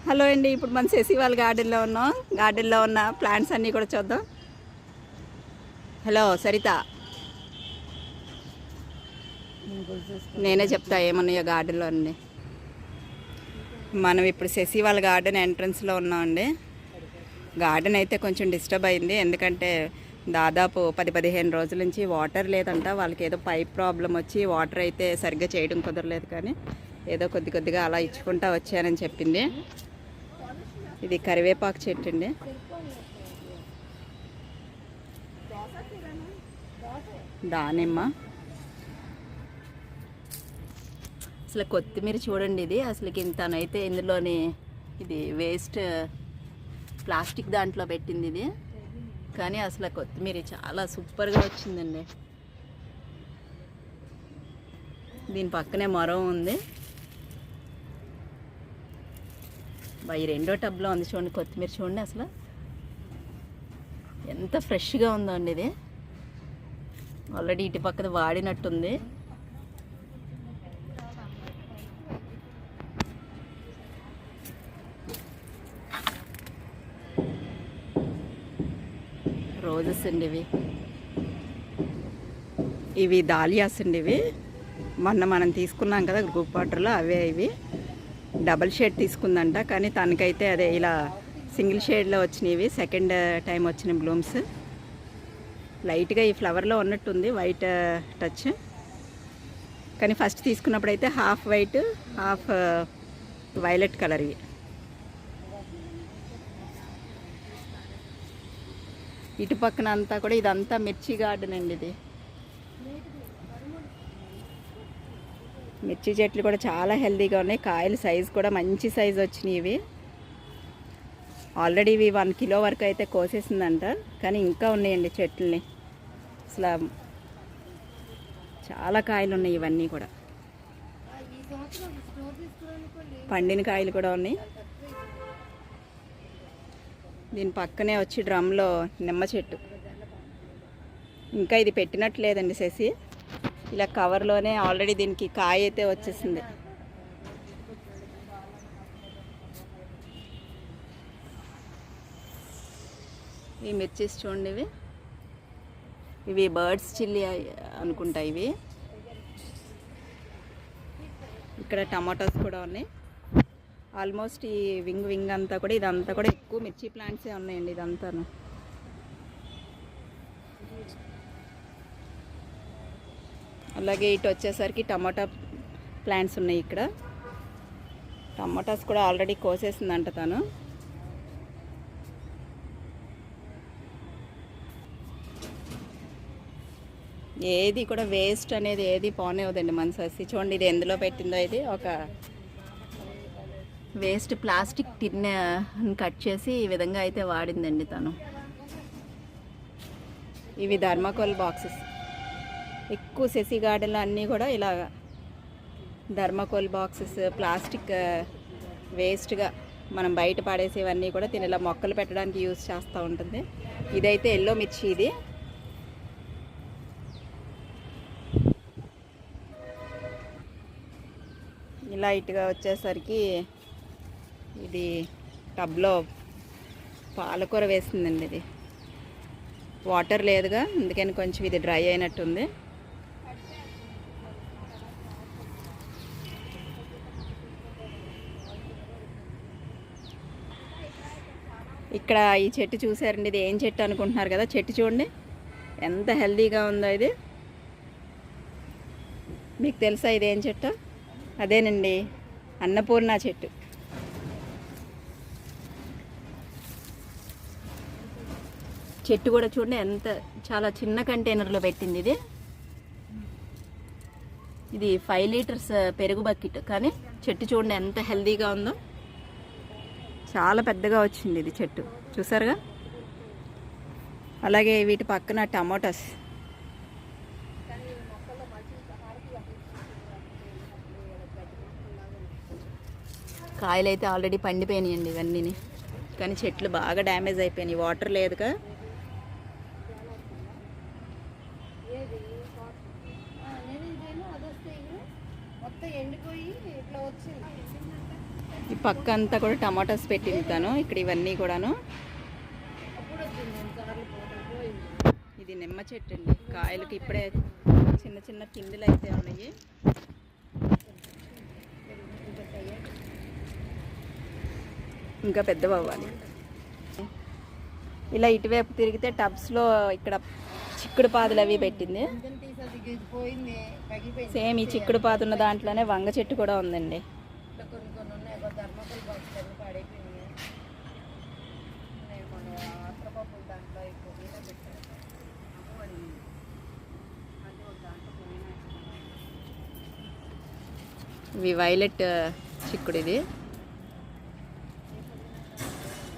Hello అండి, ఇప్పుడు మన శశి వాళ్ళ గార్డెన్లో ఉన్నాం. గార్డెన్లో ఉన్న ప్లాంట్స్ అన్నీ కూడా చూద్దాం. హలో సరిత, నేనే చెప్తా ఏమన్నాయో గార్డెన్లో అండి. మనం ఇప్పుడు శశి వాళ్ళ గార్డెన్ ఎంట్రన్స్లో ఉన్నామండి. గార్డెన్ అయితే కొంచెం డిస్టర్బ్ అయింది, ఎందుకంటే దాదాపు 10-15 రోజుల నుంచి వాటర్ లేదంట. వాళ్ళకి ఏదో పైప్ ప్రాబ్లం వచ్చి వాటర్ అయితే సరిగ్గా చేయడం కుదరలేదు, కానీ ఏదో కొద్దిగా అలా ఇచ్చుకుంటా వచ్చానని చెప్పింది. ఇది కరివేపాకు చెట్టు అండి. దానిమ్మ. అసలు కొత్తిమీర చూడండి, ఇది అసలుకి ఇంతనైతే ఇందులోని ఇది వేస్ట్ ప్లాస్టిక్ దాంట్లో పెట్టింది ఇది, కానీ అసలు కొత్తిమీర చాలా సూపర్గా వచ్చిందండి. దీని పక్కనే మరో ఉంది. ఈ రెండో టబ్లో ఉంది చూడండి కొత్తిమీర. చూడండి అసలు ఎంత ఫ్రెష్గా ఉందో అండి. ఇది ఆల్రెడీ ఇటు పక్కన వాడినట్టుంది. రోజెస్ అండి ఇవి దాలియాస్ అండి. ఇవి మొన్న మనం తీసుకున్నాం కదా గ్రూప్ వాటర్లో, అవే ఇవి. డబల్ షేడ్ తీసుకుందంట, కానీ తనకైతే అదే ఇలా సింగిల్ షేడ్లో వచ్చినవి. సెకండ్ టైం వచ్చిన బ్లూమ్స్ లైట్గా ఈ ఫ్లవర్లో ఉన్నట్టుంది, వైట్ టచ్. కానీ ఫస్ట్ తీసుకున్నప్పుడు అయితే half white half violet colour. ఇవి ఇటు పక్కన అంతా కూడా ఇదంతా మిర్చి గార్డెన్ అండి. ఇది మిర్చి చెట్లు కూడా చాలా హెల్తీగా ఉన్నాయి. కాయలు సైజు కూడా మంచి సైజు వచ్చినాయి. ఇవి ఆల్రెడీ ఇవి 1 కిలో వరకు అయితే కోసేసిందంట, కానీ ఇంకా ఉన్నాయండి చెట్లని. అసలు చాలా కాయలు ఉన్నాయి. ఇవన్నీ కూడా పండిన కాయలు కూడా ఉన్నాయి. దీని పక్కనే వచ్చి డ్రమ్లో నిమ్మ చెట్టు. ఇంకా ఇది పెట్టినట్లేదండి శశి, ఇలా కవర్లోనే ఆల్రెడీ దీనికి కాయ అయితే వచ్చేసింది. ఈ మిర్చీస్ చూడండి, ఇవి బర్డ్స్ చిల్లీ అనుకుంటా. ఇవి ఇక్కడ టమాటోస్ కూడా ఉన్నాయి. ఆల్మోస్ట్ ఈ వింగ్ అంతా కూడా ఇదంతా కూడా ఎక్కువ మిర్చి ప్లాంట్సే ఉన్నాయండి ఇదంతాను. అలాగే ఇటు వచ్చేసరికి టమాటా ప్లాంట్స్ ఉన్నాయి. ఇక్కడ టమాటాస్ కూడా ఆల్రెడీ కోసేసిందంట తను. ఏది కూడా వేస్ట్ అనేది ఏది పోనేవద్దండి మన ససి. చూడండి ఇది ఎందులో పెట్టిందో. ఇది ఒక వేస్ట్ ప్లాస్టిక్ టిన్ కట్ చేసి ఈ విధంగా అయితే వాడిందండి తను. ఇవి థర్మాకోల్ బాక్సెస్. ఎక్కువ శశి గార్డెన్లో అన్నీ కూడా ఇలా థర్మాకోల్ బాక్సెస్, ప్లాస్టిక్ వేస్ట్గా మనం బయట పడేసేవన్నీ కూడా తిని ఇలా మొక్కలు పెట్టడానికి యూజ్ చేస్తూ ఉంటుంది. ఇదైతే ఎల్లో మిర్చి. ఇది ఇలా ఇటుగా వచ్చేసరికి ఇది టబ్లో పాలకూర వేసిందండి. ఇది వాటర్ లేదుగా, అందుకని కొంచెం ఇది డ్రై అయినట్టుంది. ఇక్కడ ఈ చెట్టు చూసారండి, ఇది ఏం చెట్టు అనుకుంటున్నారు కదా. చెట్టు చూడండి ఎంత హెల్తీగా ఉందో. ఇది మీకు తెలుసా ఇది ఏం చెట్టు? అదేనండి అన్నపూర్ణ చెట్టు. చెట్టు కూడా చూడండి ఎంత చాలా చిన్న కంటైనర్లో పెట్టింది. ఇది 5 లీటర్స్ పెరుగు బకెట్, కానీ చెట్టు చూడండి ఎంత హెల్తీగా ఉందో. చాలా పెద్దగా వచ్చింది ఇది చెట్టు, చూసారుగా. అలాగే వీటి పక్కన టమాటాస్. కాయలు అయితే ఆల్రెడీ పండిపోయినాయండి ఇవన్నీ, కానీ చెట్లు బాగా డ్యామేజ్ అయిపోయినాయి, వాటర్ లేదుగా. ఈ పక్క అంతా కూడా టమాటాస్ పెట్టింది తను. ఇక్కడ ఇవన్నీ కూడాను. ఇది నిమ్మ చెట్టు అండి. కాయలకి ఇప్పుడే చిన్న చిన్న పిందులు అయితే ఉన్నాయి. ఇంకా పెద్దవి అవ్వాలి. ఇలా ఇటువైపు తిరిగితే టబ్స్లో ఇక్కడ చిక్కుడు పాదులు అవి పెట్టింది. సేమ్ ఈ చిక్కుడు పాదు ఉన్న దాంట్లోనే వంగ చెట్టు కూడా ఉందండి. ఇవి వైలెట్ చిక్కుడు. ఇది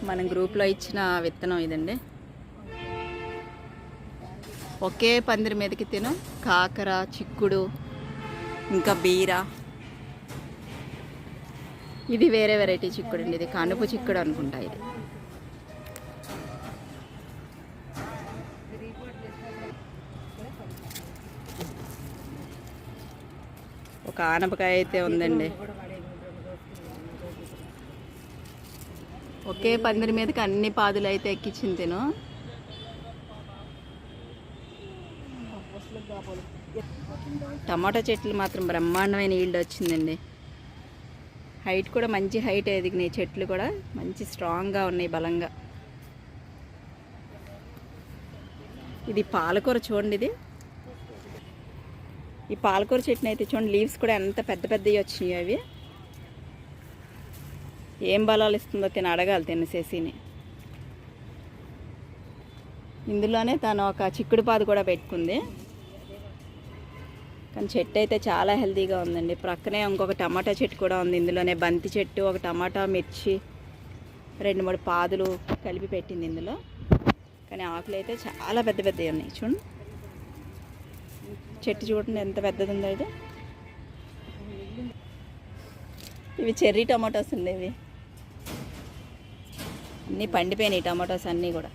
మనం గ్రూప్లో ఇచ్చిన విత్తనం ఇదండి. ఒకే పందిరి మీదకి తిను కాకర, చిక్కుడు, ఇంకా బీర. ఇది వేరే వెరైటీ చిక్కుడు అండి. ఇది కనుపు చిక్కుడు అనుకుంటా. ఇది ఒక ఆనపకాయ అయితే ఉందండి. ఒకే పందిరి మీదకి అన్ని పాదులు అయితే ఎక్కించింది తిను. టమాటా చెట్లు మాత్రం బ్రహ్మాండమైన ఈల్డ్ వచ్చిందండి. హైట్ కూడా మంచి హైట్ ఎదిగినాయి. చెట్లు కూడా మంచి స్ట్రాంగ్గా ఉన్నాయి, బలంగా. ఇది పాలకూర చూడండి. ఇది ఈ పాలకూర చెట్టుని అయితే చూడండి, లీవ్స్ కూడా ఎంత పెద్ద పెద్దవి వచ్చినాయి. అవి ఏం బలాలు ఇస్తుందో తిని అడగాలి తినేసేసిని. ఇందులోనే తను ఒక చిక్కుడు పాదు కూడా పెట్టుకుంది. కానీ చెట్టు అయితే చాలా హెల్తీగా ఉందండి. ప్రక్కనే ఇంకొక టమాటా చెట్టు కూడా ఉంది. ఇందులోనే బంతి చెట్టు, ఒక టమాటా, మిర్చి, 2-3 పాదులు కలిపి పెట్టింది ఇందులో. కానీ ఆకులు అయితే చాలా పెద్ద పెద్దవి ఉన్నాయి. చూడండి చెట్టు చూడండి ఎంత పెద్దది ఉందో. ఇది ఇవి చెర్రీ టమాటోస్ అండి. ఇవి అన్నీ పండిపోయినాయి టమాటోస్ అన్నీ కూడా.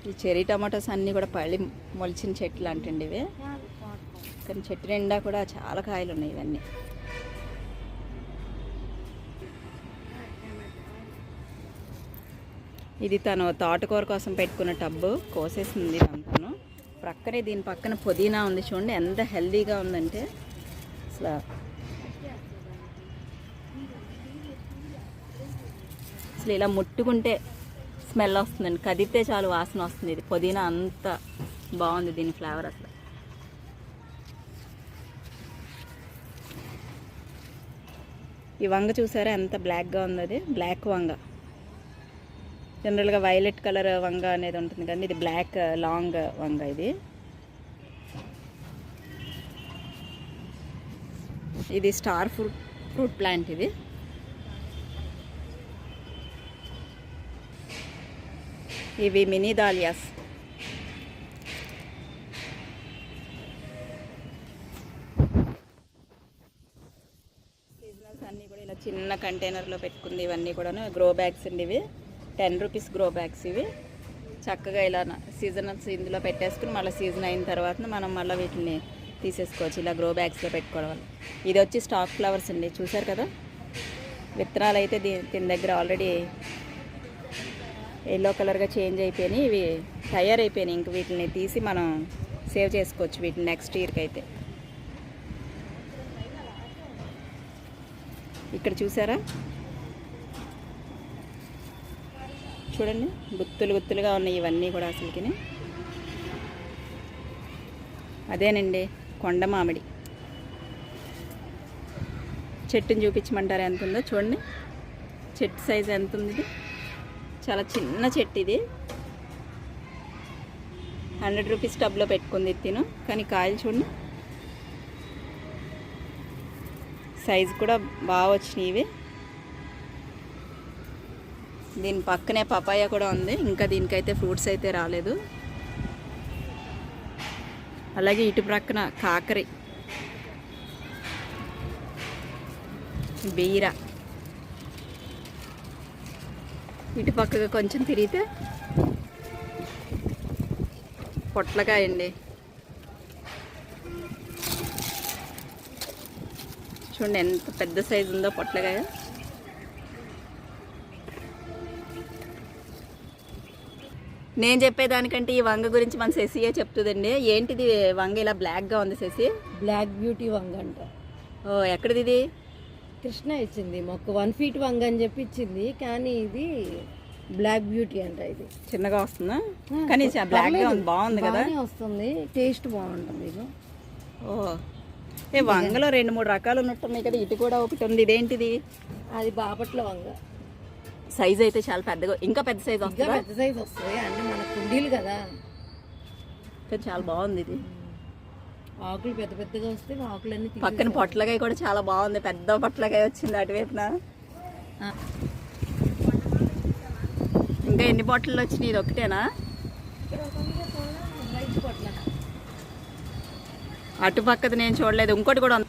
ఈ చెర్రీ టమాటోస్ అన్నీ కూడా పళ్ళి మొలిచిన చెట్లు అంటండి ఇవి. కానీ చెట్టు నిండా కూడా చాలా కాయలు ఉన్నాయి ఇవన్నీ. ఇది తను తోటకూర కోసం పెట్టుకున్న టబ్బు కోసేసింది అంతాను. ప్రక్కనే దీని పక్కన పుదీనా ఉంది. చూడండి ఎంత హెల్దీగా ఉందంటే అసలు. అసలు ఇలా ముట్టుకుంటే స్మెల్ వస్తుందండి. కదిపితే చాలు వాసన వస్తుంది. ఇది పుదీనా అంత బాగుంది దీని ఫ్లేవర్ అసలు. ఈ వంగ చూసారా ఎంత బ్లాక్గా ఉంది. అది బ్లాక్ వంగ. జనరల్గా వైలెట్ కలర్ వంగ అనేది ఉంటుంది కానీ ఇది బ్లాక్ లాంగ్ వంగ. ఇది స్టార్ ఫ్రూట్ ప్లాంట్. ఇవి మినీ దాలియాస్. సీజనల్స్ అన్నీ కూడా ఇలా చిన్న కంటైనర్లో పెట్టుకుంది. ఇవన్నీ కూడా గ్రో బ్యాగ్స్ అండి. ఇవి 10 రూపీస్ గ్రో బ్యాగ్స్. ఇవి చక్కగా ఇలా సీజనల్స్ ఇందులో పెట్టేసుకుని మళ్ళీ సీజన్ అయిన తర్వాత మనం మళ్ళీ వీటిని తీసేసుకోవచ్చు. ఇలా గ్రో బ్యాగ్స్లో పెట్టుకోవడం వల్ల. ఇది వచ్చి స్టాక్ ఫ్లవర్స్ అండి. చూసారు కదా విత్తనాలు అయితే దీని దగ్గర ఆల్రెడీ ఎల్లో కలర్గా చేంజ్ అయిపోయినాయి. ఇవి తయారైపోయినాయి. ఇంక వీటిని తీసి మనం సేవ్ చేసుకోవచ్చు వీటిని నెక్స్ట్ ఇయర్కి అయితే. ఇక్కడ చూసారా చూడండి గుత్తులు గుత్తులుగా ఉన్నాయి ఇవన్నీ కూడా అసలుకి. అదేనండి కొండ మామిడి చెట్టుని చూపించమంటారు ఎంత ఉందో చూడండి. చెట్టు సైజు ఎంత ఉంది. ఇది చాలా చిన్న చెట్టు. ఇది 100 రూపీస్ టబ్లో పెట్టుకుంది తిను. కానీ కాయలు చూడండి సైజు కూడా బాగా వచ్చినాయి ఇవి. దీని పక్కనే పపాయ కూడా ఉంది. ఇంకా దీనికైతే ఫ్రూట్స్ అయితే రాలేదు. అలాగే ఇటు ప్రక్కన కాకరి, బీర. ఇటు పక్కగా కొంచెం తిరిగితే పొట్లకాయ అండి. చూడండి ఎంత పెద్ద సైజు ఉందో పొట్లకాయ. నేను చెప్పేదానికంటే ఈ వంగ గురించి మన శశియే చెప్తుందండి. ఏంటిది వంగ ఇలా బ్లాక్గా ఉంది శశి? బ్లాక్ బ్యూటీ వంగ అంట. ఓ ఎక్కడిది ఇది? కృష్ణ ఇచ్చింది మొక్క 1 feet వంగ అని చెప్పి ఇచ్చింది, కానీ ఇది బ్లాక్ బ్యూటీ అంట. ఇది చిన్నగా వస్తుందా? కానీ బ్లాక్గా ఉంది, బాగుంది కదా, వస్తుంది, టేస్ట్ బాగుంటుంది ఇది. ఓ ఏ వంగలో 2-3 రకాలు ఉన్నట్టున్నాయి కదా, ఇటు కూడా ఒకటి ఉంది. ఇదేంటిది? అది బాపట్ల వంగ. సైజ్ అయితే చాలా పెద్దగా, ఇంకా పెద్ద సైజ్ వస్తుంది. పెద్ద సైజ్ వస్తుంది అంటే మన కుండీలు కదా, చాలా బాగుంది ఇది. ఆకులు పెద్ద పెద్దగా వస్తే ఆకులన్నీ. పక్కన పొట్లకాయ కూడా చాలా బాగుంది, పెద్ద పొట్లకాయ వచ్చింది అటువైపున. ఇంకా ఎన్ని బాటిల్ వచ్చినాయి? ఇది ఒకటేనా? అటు పక్కది నేను చూడలేదు, ఇంకోటి కూడా ఉంది.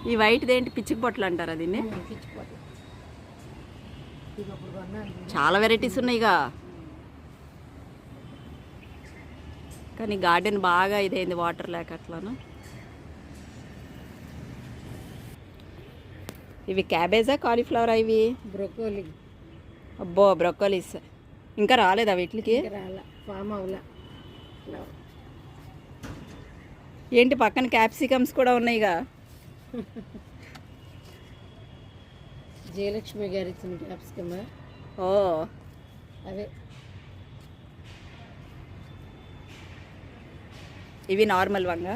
ఈ వైట్ది ఏంటి? పిచ్చికి పొట్లు అంటారా దీన్ని? చాలా వెరైటీస్ ఉన్నాయిగా, కానీ గార్డెన్ బాగా ఇదైంది వాటర్ లేక అట్లాను. ఇవి క్యాబేజా కాలీఫ్లవరా? ఇవి బ్రొకోలీ. అబ్బో బ్రొకోలీస్ ఇంకా రాలేదా వీటికి? ఫామ్ అవులా. ఏంటి పక్కన క్యాప్సికమ్స్ కూడా ఉన్నాయిగా? జయలక్ష్మి గారు ఇచ్చిన క్యాప్సికమ్. ఓ అదే. ఇవి నార్మల్ వంగ.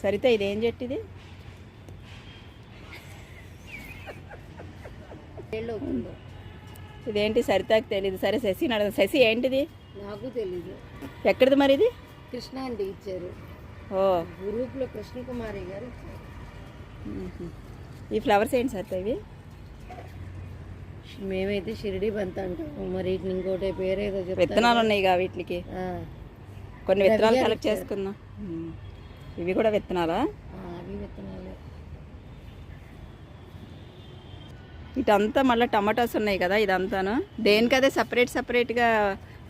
సరితే ఇదేం చెట్టు ఇది? ఇదేంటి సరితాకి తెలీదు. సరే శశి నడదు. శశి ఏంటిది? నాకు తెలీదు. ఎక్కడిది మరి ఇది? కృష్ణ అంటే ఇచ్చారు. ఓ గ్రూప్లో కృష్ణకుమారి గారు ఇచ్చారు. ఈ ఫ్లవర్స్ ఏంటి సరిత? ఇవి మేమైతే షిరిడి బంత అంటాము, మరి వీటిని ఇంకోటి పేరేదో చెప్తారు. విత్తనాలు ఉన్నాయిగా వీటికి, కొన్ని విత్తనాలు కలెక్ట్ చేసుకుందాం. ఇవి కూడా విత్తనాలా? అవి విత్తనాలే. ఇటంతా మళ్ళీ టమాటాస్ ఉన్నాయి కదా, ఇదంతాను దేనికదే సపరేట్గా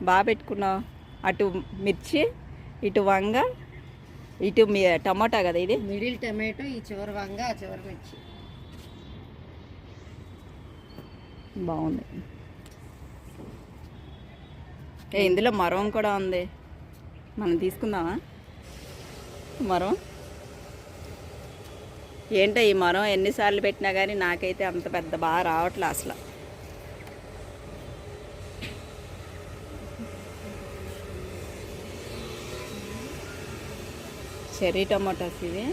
బాగా పెట్టుకున్నావు. అటు మిర్చి, ఇటు వంగ, ఇటు టమాటా కదా ఇది. మిడిల్ టమాటో, ఈ చివరి వంగ, ఆ చివరి మిర్చి. బాగుంది. ఇందులో మరం కూడా ఉంది, మనం తీసుకుందామా? మరం ఏంటో ఈ మరం ఎన్నిసార్లు పెట్టినా కానీ నాకైతే అంత పెద్ద బాగా రావట్లే అసలు. చెర్రీ టమాటాస్ ఇవి.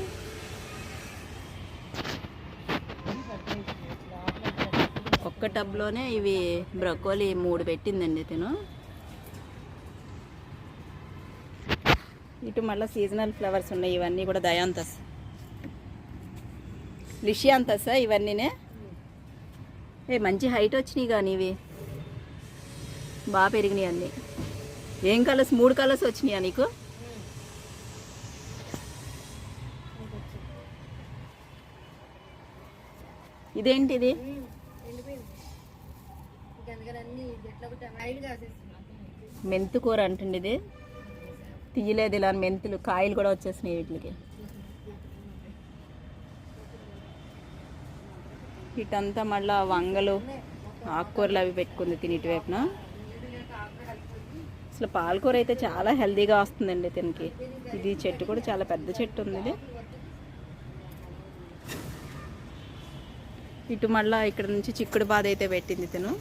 ఒక్క టబ్లోనే ఇవి బ్రొకోలీ 3 పెట్టిందండి తిను. ఇటు మళ్ళీ సీజనల్ ఫ్లవర్స్ ఉన్నాయి, ఇవన్నీ కూడా దయాంతస్, లిషియాంతస్ ఇవన్నీనే. మంచి హైట్ వచ్చినాయి కానీ ఇవి బాగా పెరిగినాయి అన్నీ. ఏం కలర్స్? 3 కలర్స్ వచ్చినాయా నీకు? ఇదేంటిది? మెంతు కూర అంటుండే. ఇది తీయలేదు ఇలా, మెంతులు కాయలు కూడా వచ్చేసినాయి వీటికి. ఇటంతా మళ్ళీ వంగలు ఆకుకూరలు అవి పెట్టుకుంది తిని ఇటువైపున. అసలు పాలకూర అయితే చాలా హెల్తీగా వస్తుందండి తినకి. ఇది చెట్టు కూడా చాలా పెద్ద చెట్టు ఉంది ఇది. ఇటు మళ్ళీ ఇక్కడ నుంచి చిక్కుడు బాధ అయితే పెట్టింది తిను.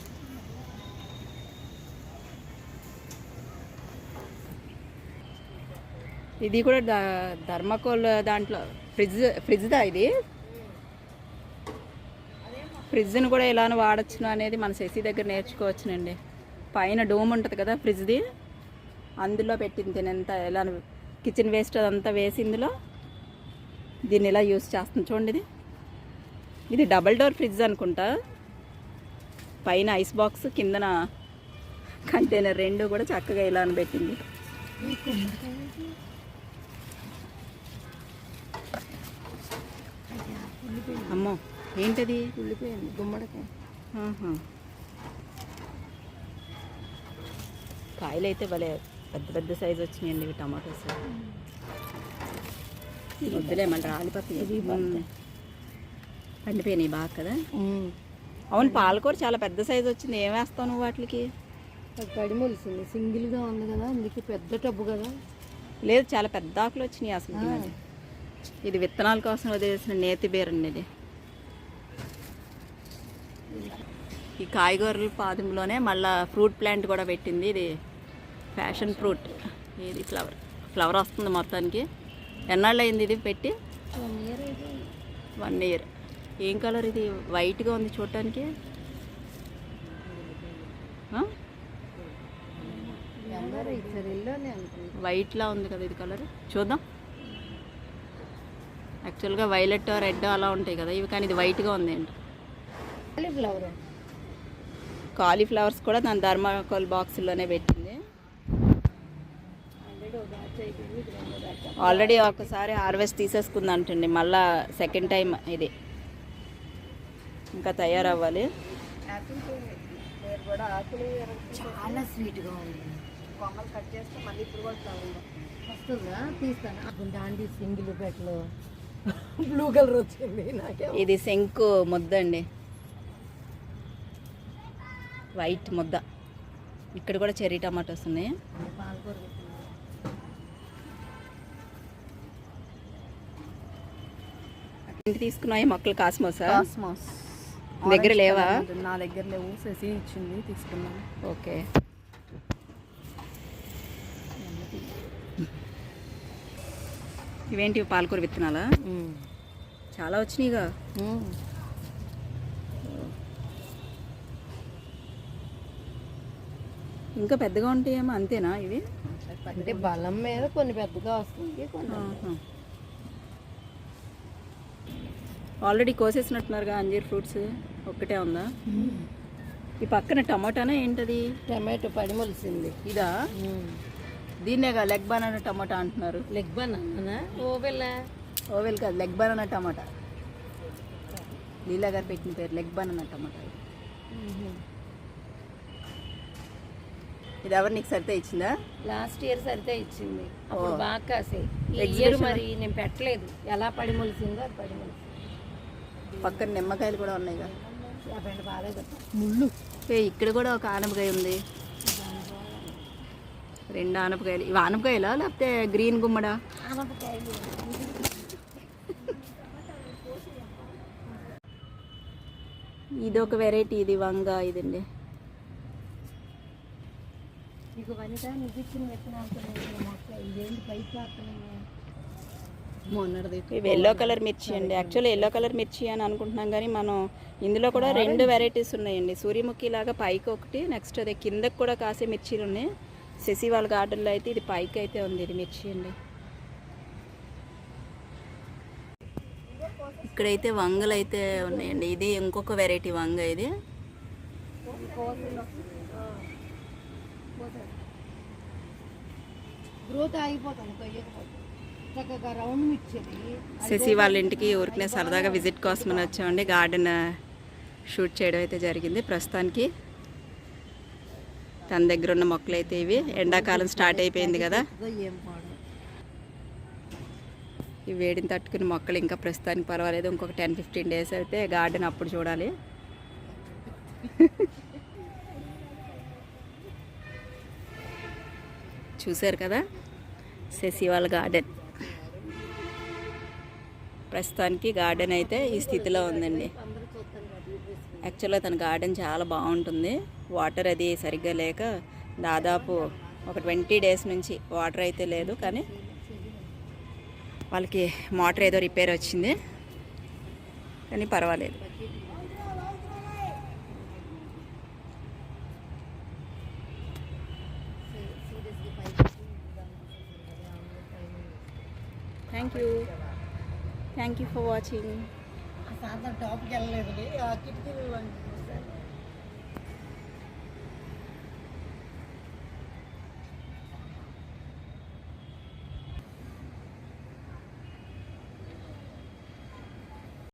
ఇది కూడా ధర్మకోల్ దాంట్లో ఫ్రిడ్జ్దా ఇది? ఫ్రిడ్జ్ని కూడా ఇలానే వాడచ్చును అనేది మన శశి దగ్గర నేర్చుకోవచ్చునండి. పైన డోమ్ ఉంటుంది కదా ఫ్రిడ్జ్ది, అందులో పెట్టింది తినంతా. ఎలా కిచెన్ వేస్ట్ అదంతా వేసి ఇందులో దీన్ని ఇలా యూస్ చేస్తుంది చూడండి. ఇది డబల్ డోర్ ఫ్రిడ్జ్ అనుకుంటా. పైన ఐస్ బాక్స్, కిందన కంటైనర్, 2 కూడా చక్కగా ఇలా అని పెట్టింది. అమ్మో ఏంటది? కుళ్ళిపోయింది గుమ్మడికాయ. ఆహా. కాయలు అయితే భలే పెద్ద పెద్ద సైజు వచ్చినాయండి ఇవి టమాటోస్. వద్దులే మళ్ళీ రాలిపోతాయి. పండిపోయినాయి బాగా కదా. అవును, పాలకూర చాలా పెద్ద సైజు వచ్చింది. ఏం వేస్తావు నువ్వు వాటికి? అది పడి మొలిసింది, సింగిల్గా ఉంది కదా, అందుకే పెద్ద టబ్బు కదా. లేదు, చాలా పెద్ద ఆకులు వచ్చినాయి అసలు. ఇది విత్తనాల కోసం వదిలేసిన నేతి బీరండి ఇది. ఈ కాయగూరల పాదంలోనే మళ్ళీ ఫ్రూట్ ప్లాంట్ కూడా పెట్టింది. ఇది ఫ్యాషన్ ఫ్రూట్. ఇది ఫ్లవర్ వస్తుంది మొత్తానికి. ఎన్నాళ్ళు అయింది ఇది పెట్టి? 1 year అయితే. 1 year. ఏం కలర్ ఇది? వైట్గా ఉంది చూడటానికి. వైట్లా ఉంది కదా ఇది కలర్. చూద్దాం. యాక్చువల్గా వైలెట్ రెడ్ అలా ఉంటాయి కదా ఇవి, కానీ ఇది వైట్గా ఉంది ఏంటి. కాలీఫ్లవర్స్ కూడా దాని థర్మాకోల్ బాక్స్లోనే పెట్టింది. ఆల్రెడీ ఒకసారి హార్వెస్ట్ తీసేసుకుంది అంటండి. మళ్ళా సెకండ్ టైం ఇది ఇంకా తయారవ్వాలి. చాలా స్వీట్గా ఉంది. కొమ్మలు కట్ చేస్తే మళ్ళీ ఇప్పుడు కూడా వస్తుందా? తీస్తాను. దాంట్లో సింగిల్ పెట్టలో బ్లూ కలర్ వచ్చింది నాకే. ఇది శంకు ముద్ద అండి, వైట్ ముద్ద. ఇక్కడ కూడా చెర్రీ టమాటోస్ ఉన్నాయి. పాలకూర ఇంటి తీసుకున్నాయి మొక్కలు. కాస్మోసా? కాస్మోస్ దగ్గర లేవా? నా దగ్గర లేవు, శశి ఇచ్చింది, తీసుకున్నాను. ఓకే. ఇవేంటి పాలకూర విత్తనాలా? చాలా వచ్చినాయిగా. ఇంకా పెద్దగా ఉంటాయేమో, అంతేనా ఇవి? అంటే బలం మీద కొన్ని పెద్దగా వస్తుంది, కొన్ని ఆల్రెడీ కోసేసినట్టున్నారుగా అంజీర్ ఫ్రూట్స్. ఒక్కటే ఉందా? ఈ పక్కన టమాటానా ఏంటది? టమాటో పడి మొలిసింది. ఇదా? దీన్నేగా లెగ్ బనానా టమాటా అంటున్నారు. Leg banana? ఓవెల్ కాదు, లెగ్ బనానా టమాటా. లీలా గారు పెట్టిన పేరు లెగ్ బనానా టమాటా. ఇది ఎవరు నీకు సరితే ఇచ్చిందా? లాస్ట్ ఇయర్ సరితే ఇచ్చింది. అప్పుడు బాగా కాసాయి. ఈ ఇయర్ మరి నేను పెట్టలేదు. ఎలా పడి మొలిసిందో అది పడి మొలిసింది. పక్కన నిమ్మకాయలు కూడా ఉన్నాయిగా. బాగా ముళ్ళు. ఇక్కడ కూడా ఒక ఆనపకాయ ఉంది. 2 ఆనపకాయలు. ఇవి ఆనపకాయలా లేకపోతే గ్రీన్ గుమ్మడా? ఇది ఒక వెరైటీ. ఇది వంగ. ఇదండి ఇవి ఎల్లో కలర్ మిర్చి అండి. యాక్చువల్లీ ఎల్లో కలర్ మిర్చి అని అనుకుంటున్నాం, కానీ మనం ఇందులో కూడా 2 వెరైటీస్ ఉన్నాయండి. సూర్యముఖి లాగా పైకి ఒకటి, నెక్స్ట్ అదే కిందకి కూడా కాసే మిర్చీలు ఉన్నాయి. శశి వాళ్ళ గార్డెన్లో అయితే ఇది పైకి అయితే ఉంది. ఇది మిర్చి అండి. ఇక్కడైతే వంగలు అయితే ఉన్నాయండి. ఇది ఇంకొక వెరైటీ వంగ. ఇది గ్రోత్ ఆగిపోతుంది. చక్కగా రౌండ్ మిర్చి. శశి వాళ్ళ ఇంటికి ఊరికనే సరదాగా విజిట్ కోసం అని వచ్చామండి. గార్డెన్ షూట్ చేయడం అయితే జరిగింది. ప్రస్తుతానికి తన దగ్గర ఉన్న మొక్కలు అయితే ఇవి. ఎండాకాలం స్టార్ట్ అయిపోయింది కదా, ఈ వేడిని తట్టుకుని మొక్కలు ఇంకా ప్రస్తుతానికి పర్వాలేదు. ఇంకొక 10-15 days అయితే గార్డెన్ అప్పుడు చూడాలి. చూశారు కదా శశి వాళ్ళ గార్డెన్. ప్రస్తుతానికి గార్డెన్ అయితే ఈ స్థితిలో ఉందండి. యాక్చువల్గా తన గార్డెన్ చాలా బాగుంటుంది. వాటర్ అది సరిగ్గా లేక దాదాపు ఒక 20 days నుంచి వాటర్ అయితే లేదు, కానీ వాళ్ళకి మోటార్ ఏదో రిపేర్ వచ్చింది, కానీ పర్వాలేదు. Thank you for watching. టాప్కి వెళ్ళలేదు. కిటికీలు